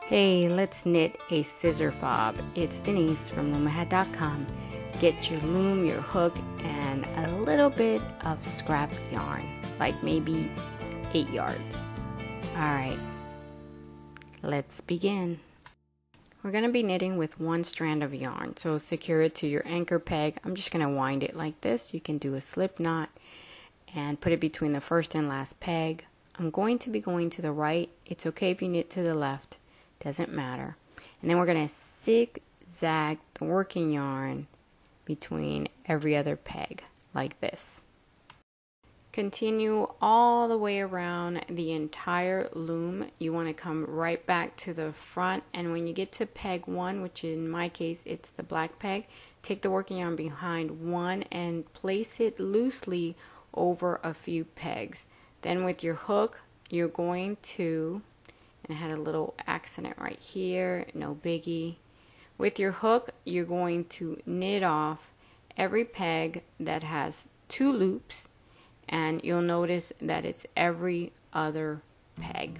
Hey, let's knit a scissor fob. It's Denise from LoomaHat.com. Get your loom, your hook, and a little bit of scrap yarn, like maybe 8 yards. Alright, let's begin. We're going to be knitting with one strand of yarn, so secure it to your anchor peg. I'm just going to wind it like this. You can do a slip knot and put it between the first and last peg. I'm going to be going to the right. It's okay if you knit to the left. Doesn't matter. And then we're going to zigzag the working yarn between every other peg like this. Continue all the way around the entire loom. You want to come right back to the front, and when you get to peg 1, which in my case it's the black peg, take the working yarn behind 1 and place it loosely over a few pegs. Then with your hook you're going to, and I had a little accident right here, no biggie. With your hook, you're going to knit off every peg that has 2 loops, and you'll notice that it's every other peg.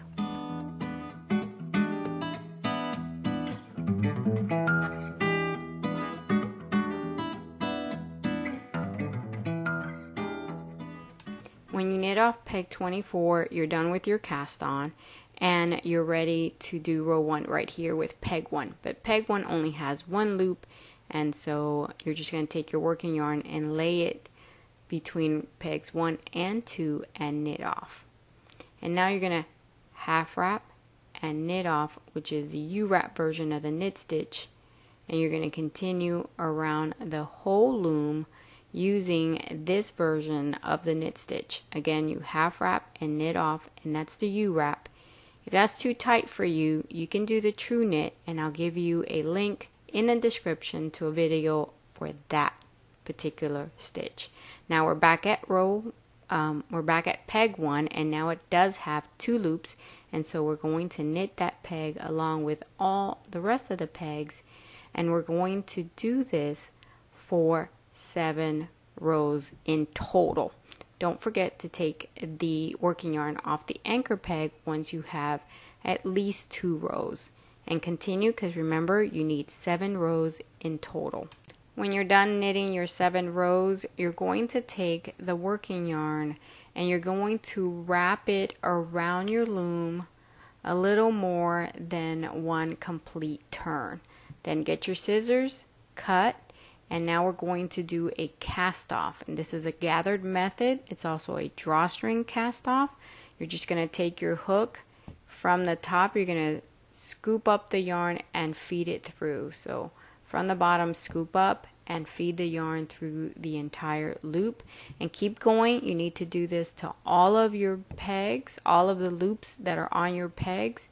When you knit off peg 24, you're done with your cast on, and you're ready to do row 1 right here with peg 1. But peg 1 only has 1 loop, and so you're just going to take your working yarn and lay it between pegs 1 and 2 and knit off. And now you're going to half wrap and knit off, which is the U-wrap version of the knit stitch, and you're going to continue around the whole loom using this version of the knit stitch. Again, you half wrap and knit off, and that's the U-wrap. If that's too tight for you, you can do the true knit, and I'll give you a link in the description to a video for that particular stitch. Now we're back at peg 1, and now it does have 2 loops, and so we're going to knit that peg along with all the rest of the pegs, and we're going to do this for 7 rows in total. Don't forget to take the working yarn off the anchor peg once you have at least 2 rows, and continue, because remember, you need 7 rows in total. When you're done knitting your 7 rows, you're going to take the working yarn and you're going to wrap it around your loom a little more than 1 complete turn. Then get your scissors, cut, and now we're going to do a cast off, and this is a gathered method. It's also a drawstring cast off. You're just going to take your hook from the top, you're going to scoop up the yarn and feed it through. So from the bottom, scoop up and feed the yarn through the entire loop, and keep going. You need to do this to all of your pegs, all of the loops that are on your pegs,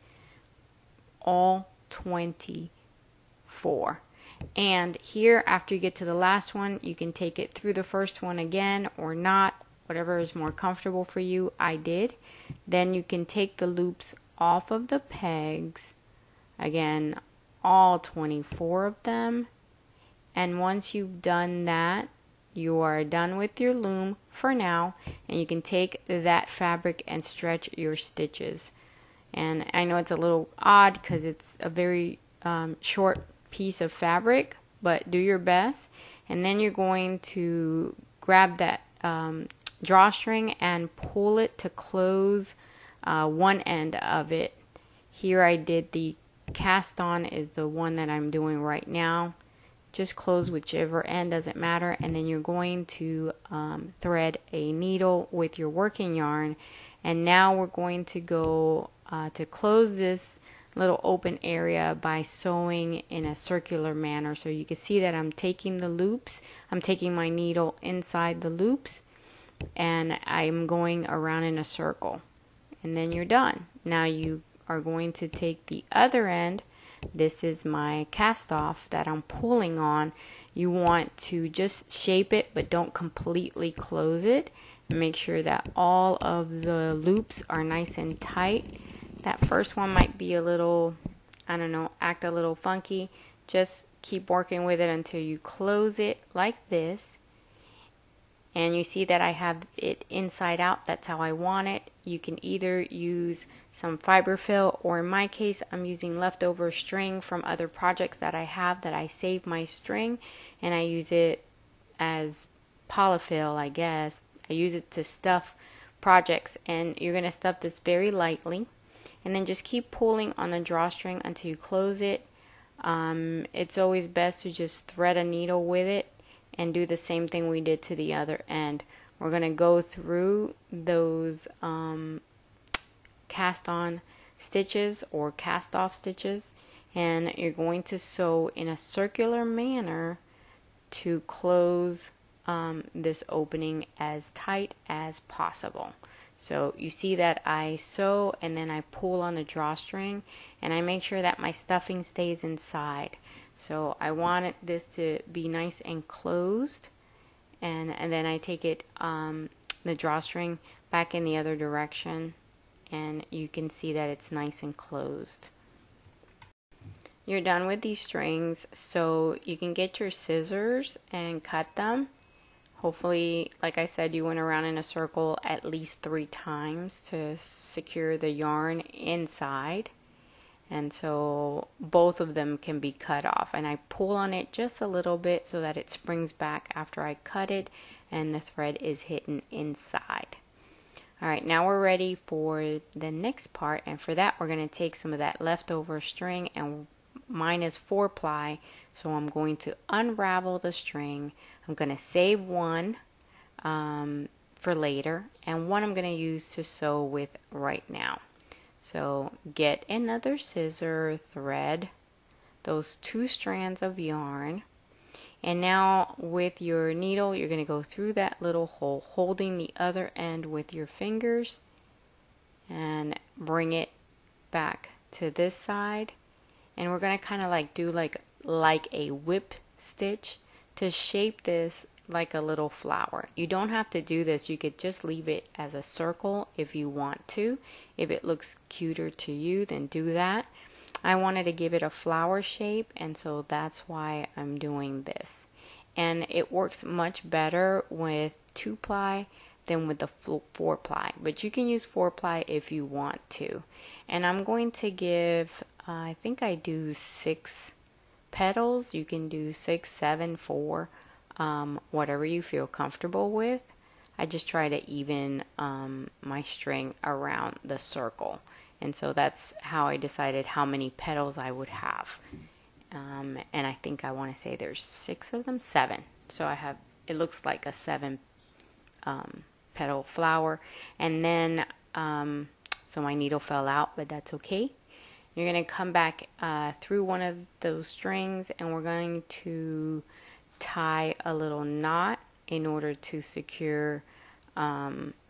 all 24. And here, after you get to the last one, you can take it through the first one again or not, whatever is more comfortable for you. I did. Then you can take the loops off of the pegs, again, all 24 of them. And once you've done that, you are done with your loom for now, and you can take that fabric and stretch your stitches. And I know it's a little odd because it's a very short piece of fabric, but do your best. And then you're going to grab that drawstring and pull it to close one end of it. Here I did the cast on, is the one that I'm doing right now. Just close whichever end, doesn't matter. And then you're going to thread a needle with your working yarn, and now we're going to go to close this little open area by sewing in a circular manner. So you can see that I'm taking the loops, I'm taking my needle inside the loops, and I'm going around in a circle, and then you're done. Now you are going to take the other end. This is my cast off that I'm pulling on. You want to just shape it, but don't completely close it, and make sure that all of the loops are nice and tight. That first one might be a little, I don't know, act a little funky. Just keep working with it until you close it like this. And you see that I have it inside out. That's how I want it. You can either use some fiber fill, or in my case, I'm using leftover string from other projects that I have that I save my string, and I use it as polyfill, I guess. I use it to stuff projects, and you're going to stuff this very lightly, and then just keep pulling on the drawstring until you close it. It's always best to just thread a needle with it and do the same thing we did to the other end. We're going to go through those cast on stitches or cast off stitches, and you're going to sew in a circular manner to close this opening as tight as possible. So you see that I sew and then I pull on the drawstring, and I make sure that my stuffing stays inside. So I wanted this to be nice and closed, and then I take it the drawstring back in the other direction, and you can see that it's nice and closed. You're done with these strings, so you can get your scissors and cut them. Hopefully, like I said, you went around in a circle at least 3 times to secure the yarn inside. And so both of them can be cut off, and I pull on it just a little bit so that it springs back after I cut it and the thread is hidden inside. Alright, now we're ready for the next part, and for that we're going to take some of that leftover string, and mine is 4-ply, so I'm going to unravel the string. I'm going to save one for later, and one I'm going to use to sew with right now. So get another scissor, thread those 2 strands of yarn, and now with your needle you're going to go through that little hole, holding the other end with your fingers, and bring it back to this side, and we're going to kind of like do like a whip stitch to shape this like a little flower. You don't have to do this. You could just leave it as a circle if you want to. If it looks cuter to you, then do that. I wanted to give it a flower shape, and so that's why I'm doing this. And it works much better with 2-ply than with the 4-ply, but you can use 4-ply if you want to. And I'm going to give, I think I do 6 petals. You can do 6, 7, 4. Whatever you feel comfortable with. I just try to even my string around the circle, and so that's how I decided how many petals I would have. And I think I want to say there's 6 of them, 7. So I have, it looks like a 7 petal flower, and then so my needle fell out, but that's okay. You're going to come back through one of those strings, and we're going to tie a little knot in order to secure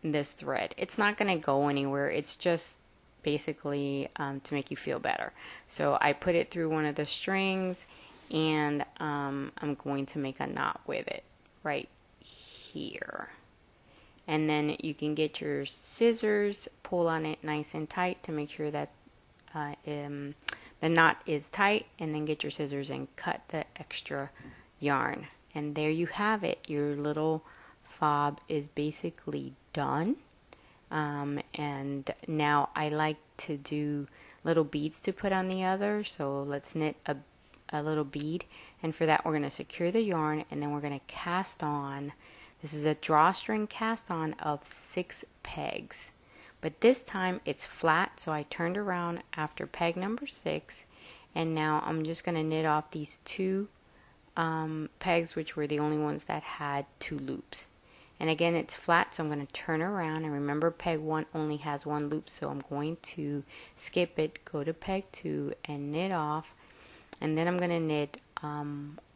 this thread. It's not going to go anywhere. It's just basically to make you feel better. So I put it through one of the strings, and I'm going to make a knot with it right here. And then you can get your scissors, pull on it nice and tight to make sure that the knot is tight, and then get your scissors and cut the extra yarn. And there you have it. Your little fob is basically done. And now I like to do little beads to put on the other, so let's knit a little bead, and for that we're going to secure the yarn, and then we're going to cast on. This is a drawstring cast on of 6 pegs, but this time it's flat, so I turned around after peg number 6, and now I'm just going to knit off these 2 pegs, which were the only ones that had 2 loops. And again, it's flat, so I'm going to turn around, and remember peg 1 only has 1 loop, so I'm going to skip it, go to peg 2 and knit off, and then I'm going to knit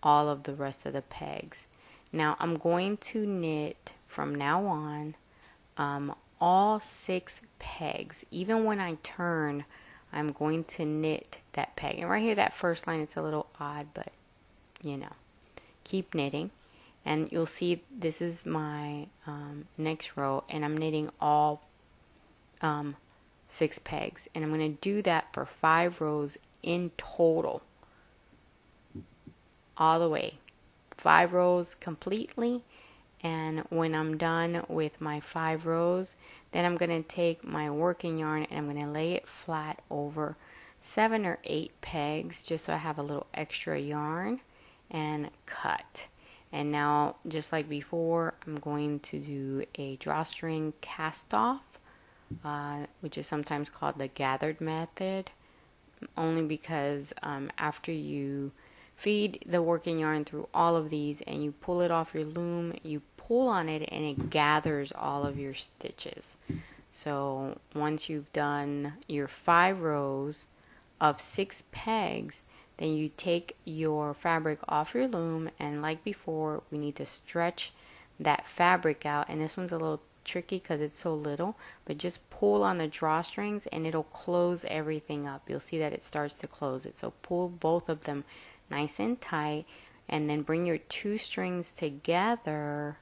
all of the rest of the pegs. Now I'm going to knit from now on all 6 pegs. Even when I turn, I'm going to knit that peg. And right here, that first line, it's a little odd, but you know, keep knitting. And you'll see this is my next row, and I'm knitting all 6 pegs, and I'm going to do that for 5 rows in total, all the way, 5 rows completely. And when I'm done with my 5 rows, then I'm going to take my working yarn and I'm going to lay it flat over 7 or 8 pegs just so I have a little extra yarn, and cut. And now, just like before, I'm going to do a drawstring cast off, which is sometimes called the gathered method, only because after you feed the working yarn through all of these and you pull it off your loom, you pull on it and it gathers all of your stitches. So once you've done your 5 rows of 6 pegs, then you take your fabric off your loom, and like before, we need to stretch that fabric out. And this one's a little tricky because it's so little, but just pull on the drawstrings and it'll close everything up. You'll see that it starts to close it. So pull both of them nice and tight, and then bring your 2 strings together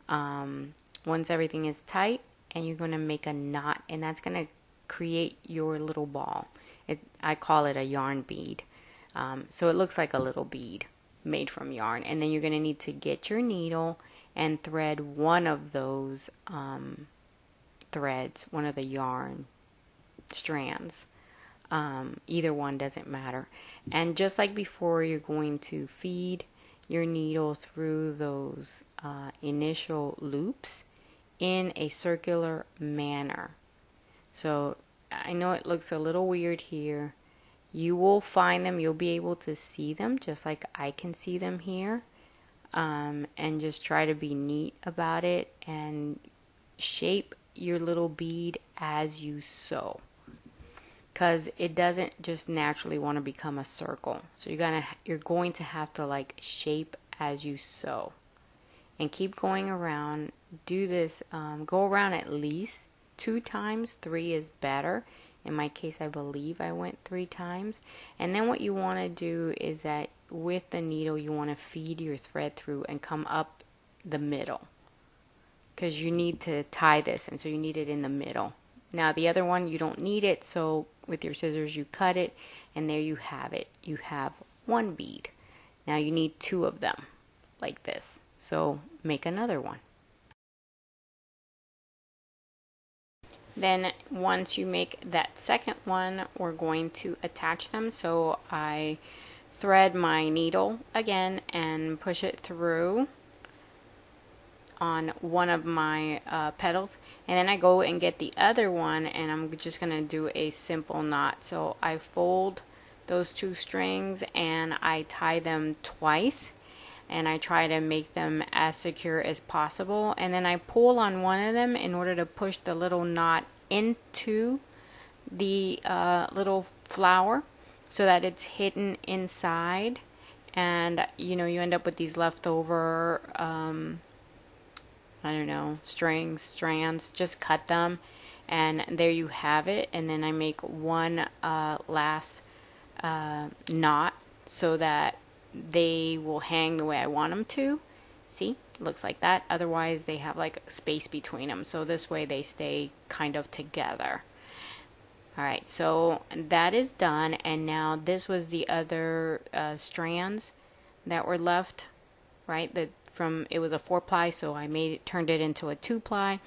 once everything is tight, and you're going to make a knot, and that's going to create your little ball. I call it a yarn bead. So it looks like a little bead made from yarn. And then you're going to need to get your needle and thread one of those threads, one of the yarn strands. Either one doesn't matter. And just like before, you're going to feed your needle through those initial loops in a circular manner. So I know it looks a little weird here. You will find them, you'll be able to see them just like I can see them here. And just try to be neat about it and shape your little bead as you sew, because it doesn't just naturally want to become a circle. So you're going to have to like shape as you sew, and keep going around. Do this, go around at least 2 times. 3 is better. In my case, I believe I went 3 times. And then what you want to do is that with the needle, you want to feed your thread through and come up the middle, because you need to tie this, and so you need it in the middle. Now the other one, you don't need it, so with your scissors you cut it, and there you have it. You have 1 bead. Now you need 2 of them like this, so make another one. Then once you make that second one, we're going to attach them. So I thread my needle again and push it through on one of my petals, and then I go and get the other one, and I'm just going to do a simple knot. So I fold those 2 strings and I tie them twice, and I try to make them as secure as possible, and then I pull on one of them in order to push the little knot into the little flower so that it's hidden inside, and you end up with these leftover I don't know, strands. Just cut them, and there you have it. And then I make one last knot so that they will hang the way I want them to. See, it looks like that. Otherwise they have like space between them, so this way they stay kind of together. Alright, so that is done, and now this was the other strands that were left, right? It was a 4-ply, so I turned it into a 2-ply.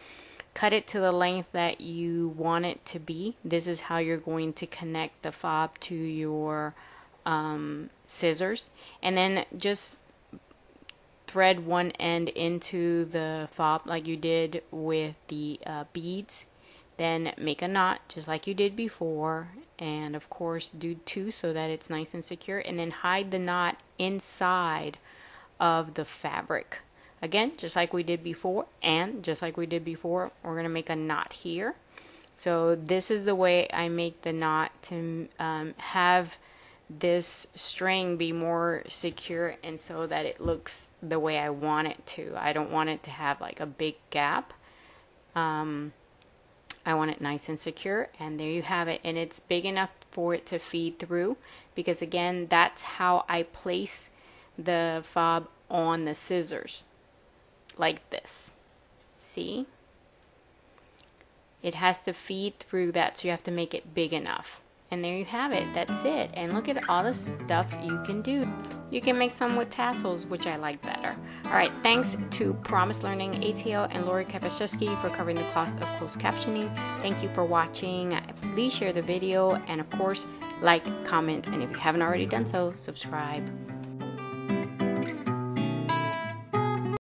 Cut it to the length that you want it to be. This is how you're going to connect the fob to your scissors, and then just thread one end into the fob like you did with the beads. Then make a knot just like you did before, and of course do 2 so that it's nice and secure, and then hide the knot inside of the fabric. Again, just like we did before, we're going to make a knot here. So this is the way I make the knot to have this string be more secure, and so that it looks the way I want it to. I don't want it to have like a big gap. I want it nice and secure, and there you have it. And it's big enough for it to feed through, because again, that's how I place the fob on the scissors, like this. See? It has to feed through that, so you have to make it big enough. And there you have it. That's it. And look at all the stuff you can do. You can make some with tassels, which I like better. All right, thanks to Promise Learning ATL and Lori Kapaszewski for covering the cost of closed captioning. Thank you for watching. Please share the video and of course, like, comment, and if you haven't already done so, subscribe.